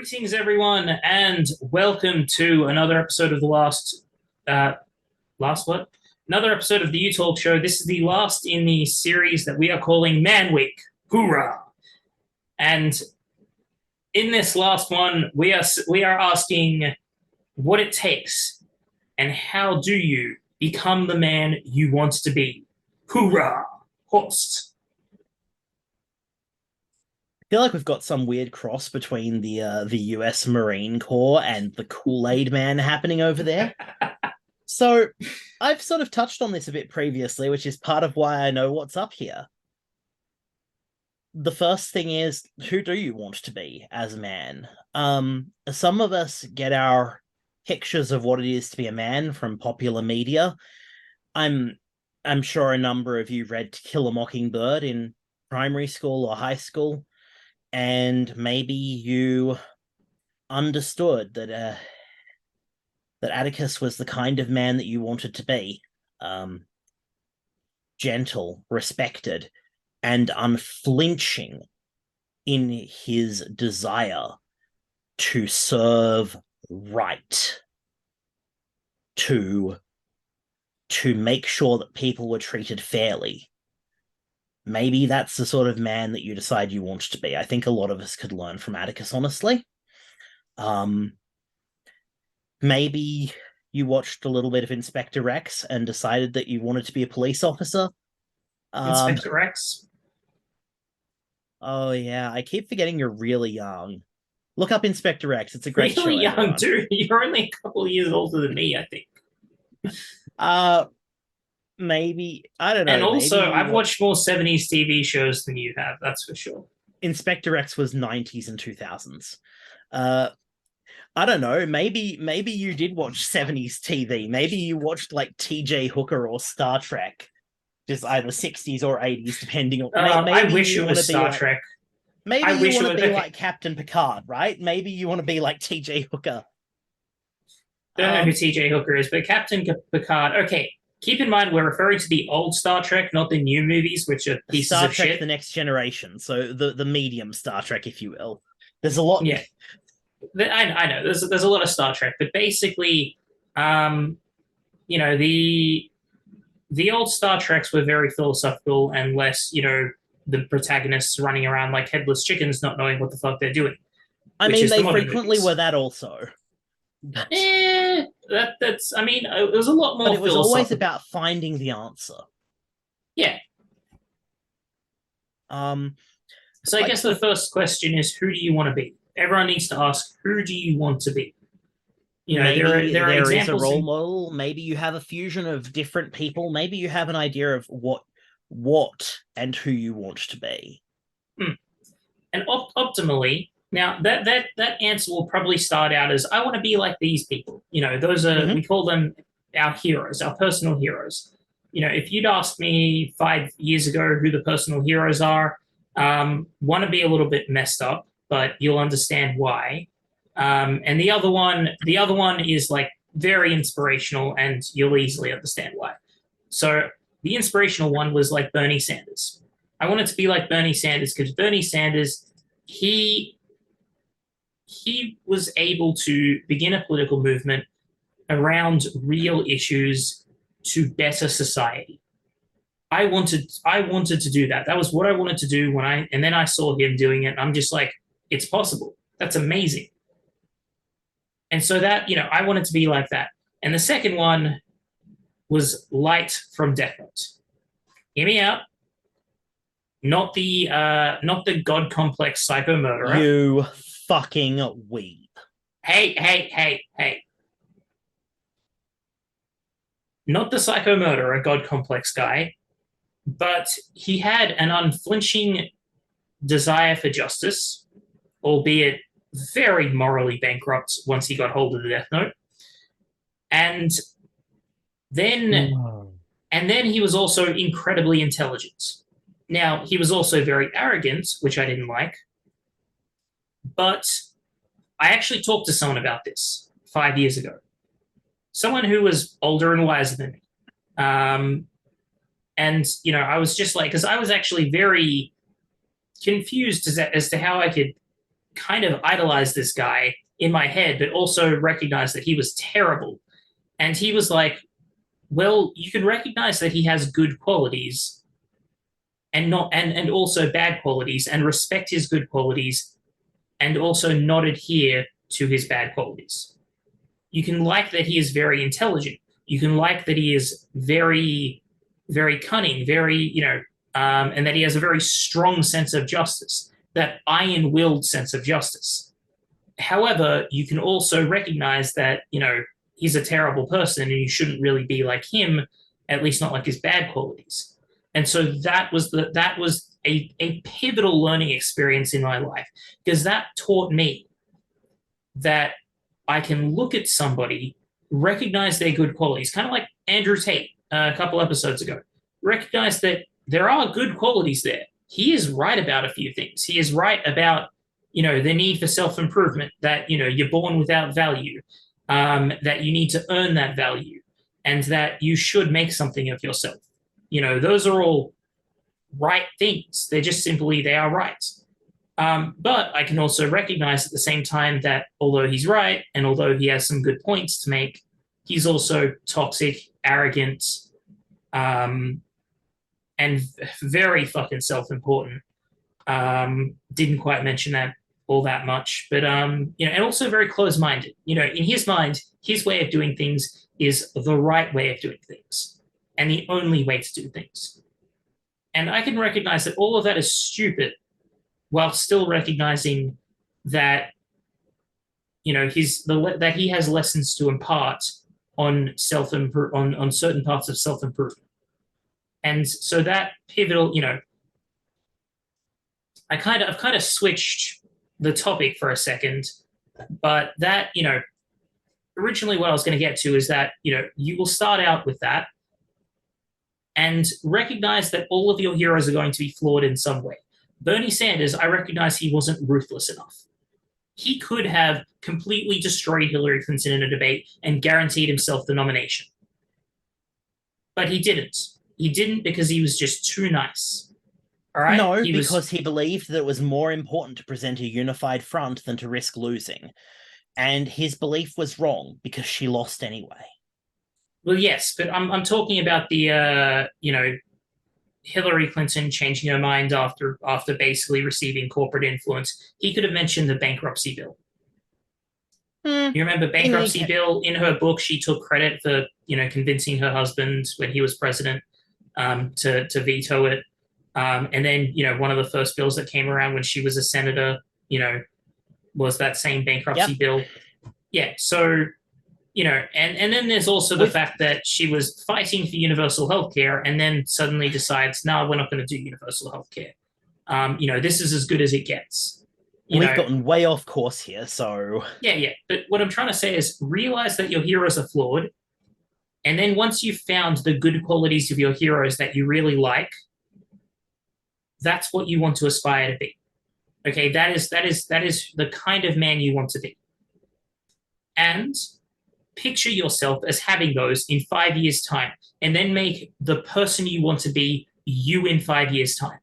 Greetings, everyone, and welcome to another episode of the last what? Another episode of the U Talk Show. This is the last in the series that we are calling Man Week. Hoorah! And in this last one, we are asking what it takes and how do you become the man you want to be. Hoorah! Horst. I feel like we've got some weird cross between the US Marine Corps and the Kool-Aid Man happening over there. So I've sort of touched on this a bit previously, which is part of why I know what's up here. The first thing is, who do you want to be as a man? Some of us get our pictures of what it is to be a man from popular media. I'm sure a number of you read To Kill a Mockingbird in primary school or high school, and maybe you understood that Atticus was the kind of man that you wanted to be, gentle, respected, and unflinching in his desire to serve right, to make sure that people were treated fairly. Maybe that's the sort of man that you decide you want to be. I think a lot of us could learn from Atticus, honestly. Maybe you watched a little bit of Inspector Rex and decided that you wanted to be a police officer. Inspector Rex. Oh yeah, I keep forgetting you're really young. Look up Inspector Rex. It's a great show. Really young, everyone. dude. You're only a couple of years older than me, I think. Maybe I don't know. And also, maybe I've watched more 70s TV shows than you have, that's for sure. Inspector Rex was 90s and 2000s. I don't know. Maybe you did watch 70s TV. Maybe you watched like TJ Hooker or Star Trek, just either 60s or 80s, depending on. I wish it was Star Trek. Maybe you want to be like Captain Picard, right? Maybe you want to be like TJ Hooker. Don't know who TJ Hooker is, but Captain Picard. Okay, keep in mind we're referring to the old Star Trek, not the new movies, which are pieces Star of Trek: shit. The Next Generation, so the medium Star Trek, if you will. There's a lot. Yeah, I know. There's a lot of Star Trek, but basically, the old Star Treks were very philosophical and less, the protagonists running around like headless chickens, not knowing what the fuck they're doing. I mean, they frequently were that also. That's. I mean, it was a lot more. But it was always about finding the answer. Yeah. So I guess the first question is, who do you want to be? Everyone needs to ask, who do you want to be? Maybe there is a role model. Maybe you have a fusion of different people. Maybe you have an idea of what and who you want to be. And optimally, now that answer will probably start out as, I want to be like these people. Those are we call them our heroes, our personal heroes. If you'd asked me 5 years ago who the personal heroes are, want to be a little bit messed up, but you'll understand why. And the other one is like very inspirational, and you'll easily understand why. So the inspirational one was like Bernie Sanders. I wanted to be like Bernie Sanders because Bernie Sanders, he was able to begin a political movement around real issues to better society. I wanted to do that. That was what I wanted to do and then I saw him doing it. And I'm just like, it's possible. That's amazing. And so that, I wanted to be like that. And the second one was Light from Death Note. Hear me out. Not the God complex psycho murderer. You fucking weeb. Hey. Not the psycho murderer, God complex guy, but he had an unflinching desire for justice, albeit very morally bankrupt once he got hold of the Death Note. And then he was also incredibly intelligent. Now, he was also very arrogant, which I didn't like. But I actually talked to someone about this 5 years ago. Someone who was older and wiser than me. And, I was just like, because I was actually very confused as to how I could kind of idolized this guy in my head, but also recognized that he was terrible. And he was like, well, you can recognize that he has good qualities and also bad qualities, and respect his good qualities and also not adhere to his bad qualities. You can like that he is very intelligent. You can like that he is very, very cunning, very, and that he has a very strong sense of justice, that iron-willed sense of justice. However, you can also recognize that, he's a terrible person and you shouldn't really be like him, at least not like his bad qualities. And so that was a pivotal learning experience in my life, because that taught me that I can look at somebody, recognize their good qualities, kind of like Andrew Tate a couple episodes ago, recognize that there are good qualities there. He is right about a few things. He is right about, the need for self-improvement, that, you're born without value, that you need to earn that value, and that you should make something of yourself. Those are all right things. They're just simply, they are right. But I can also recognize at the same time that although he's right, and although he has some good points to make, he's also toxic, arrogant, and very fucking self-important. Didn't quite mention that all that much, but and also very close-minded. In his mind, his way of doing things is the right way of doing things, and the only way to do things. And I can recognize that all of that is stupid, while still recognizing that that he has lessons to impart on on certain parts of self-improvement. And so that pivotal, I've kind of switched the topic for a second, but that, originally what I was going to get to is that, you will start out with that and recognize that all of your heroes are going to be flawed in some way. Bernie Sanders, I recognize he wasn't ruthless enough. He could have completely destroyed Hillary Clinton in a debate and guaranteed himself the nomination. But he didn't. He didn't because he was just too nice. All right? No, because he believed that it was more important to present a unified front than to risk losing. And his belief was wrong because she lost anyway. Well, yes, but I'm talking about the, Hillary Clinton changing her mind after basically receiving corporate influence. He could have mentioned the bankruptcy bill. You remember bankruptcy bill? In her book, she took credit for convincing her husband when he was president to veto it. And then one of the first bills that came around when she was a senator, was that same bankruptcy bill. Yeah, so and then there's also the fact that she was fighting for universal healthcare and then suddenly decides, no, we're not going to do universal healthcare. This is as good as it gets. We've gotten way off course here, so... Yeah. But what I'm trying to say is realize that your heroes are flawed. And then once you've found the good qualities of your heroes that you really like, that's what you want to aspire to be. Okay, that is the kind of man you want to be. And picture yourself as having those in 5 years' time, and then make the person you want to be you in 5 years' time.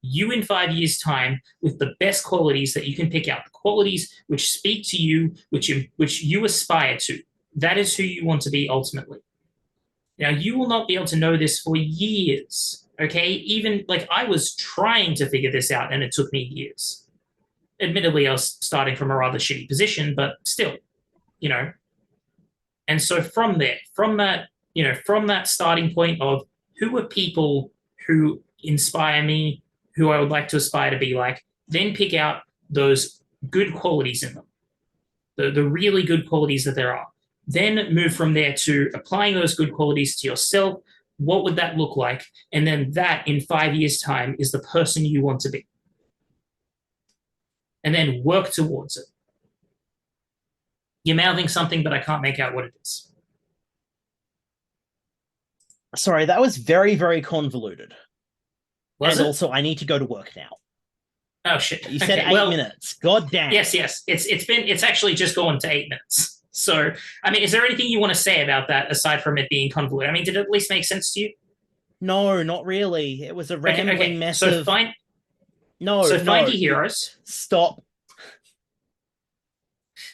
You in 5 years' time with the best qualities that you can pick out, the qualities which speak to you, which you aspire to. That is who you want to be ultimately. Now, you will not be able to know this for years, okay? Even, I was trying to figure this out, and it took me years. Admittedly, I was starting from a rather shitty position, but still, And so from that starting point of who are people who inspire me, who I would like to aspire to be like, then pick out those good qualities in them, the really good qualities that there are. Then move from there to applying those good qualities to yourself. What would that look like? And then that in 5 years' time is the person you want to be. And then work towards it. You're mouthing something, but I can't make out what it is. Sorry, that was very, very convoluted. Was it? Also, I need to go to work now. Oh shit! You said 8 minutes. God damn. Yes. It's actually just gone to 8 minutes. So, I mean, is there anything you want to say about that aside from it being convoluted? I mean, did it at least make sense to you? No, not really. It was a rambling mess of... fine. No, So no. find your heroes. Stop.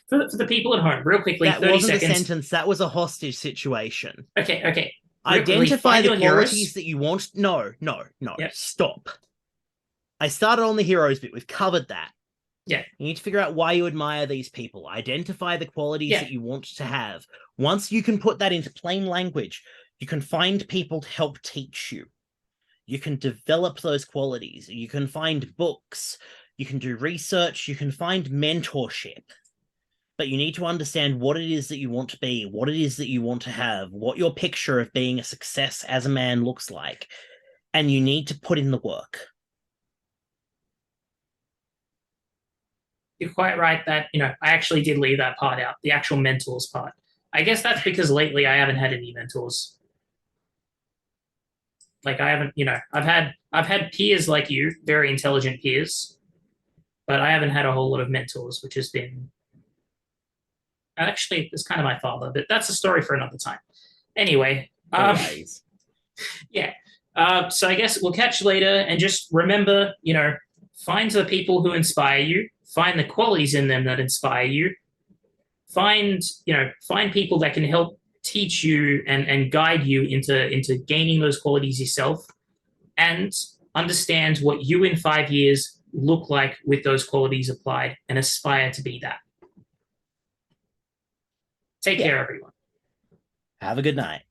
For the people at home, real quickly, That 30 wasn't a seconds. sentence. That was a hostage situation. Okay. Real quickly, Identify find the your qualities heroes. that you want. No, no, no. Yep. Stop. I started on the heroes bit. We've covered that. Yeah. You need to figure out why you admire these people. Identify the qualities that you want to have. Once you can put that into plain language, you can find people to help teach you. You can develop those qualities. You can find books. You can do research. You can find mentorship. But you need to understand what it is that you want to be, what it is that you want to have, what your picture of being a success as a man looks like. And you need to put in the work. You're quite right that, I actually did leave that part out, the actual mentors part. I guess that's because lately I haven't had any mentors. Like I haven't, I've had peers like you, very intelligent peers, but I haven't had a whole lot of mentors, which has been actually it's kind of my father, but that's a story for another time. Anyway, yeah. So I guess we'll catch you later, and just remember, find the people who inspire you, find the qualities in them that inspire you, find people that can help teach you and guide you into gaining those qualities yourself, and understand what you in 5 years look like with those qualities applied, and aspire to be that. Take care, everyone. Have a good night.